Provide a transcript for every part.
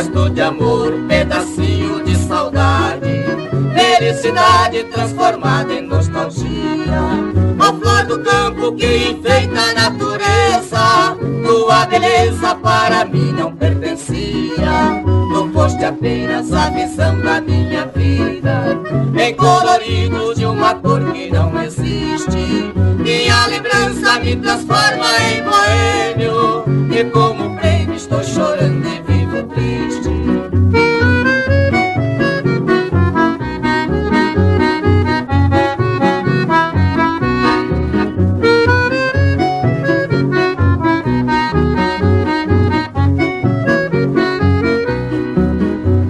gesto de amor, pedacinho de saudade, felicidade transformada em nostalgia. A flor do campo que enfeita a natureza, tua beleza para mim não pertencia. Tu foste apenas a visão da minha vida, em colorido de uma cor que não existe. Minha lembrança me transforma em boêmio, e como prêmio estou chorando e vivo triste.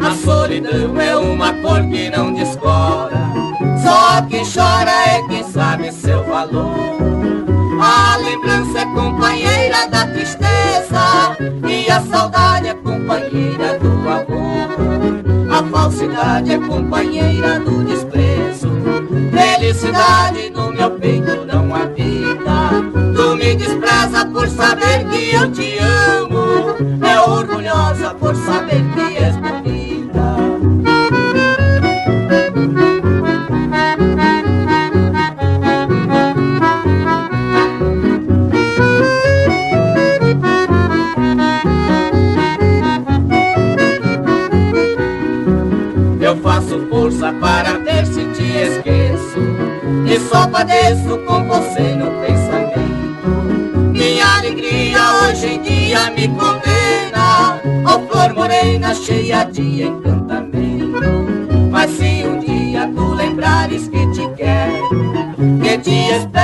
A solidão é uma cor que não descora, só quem chora é quem sabe seu valor. A lembrança é companheira da tristeza, e a saudade é companheira do amor. A falsidade é companheira do desprezo, felicidade no meu peito não habita. Tu me despreza por saber que eu te amo, é orgulhosa por saber que és bonita. Eu faço força para ver se te esqueço, e só padeço com você no pensamento. Minha alegria hoje em dia me condena, ó flor morena cheia de encantamento. Mas se um dia tu lembrares que te quero, que te espero,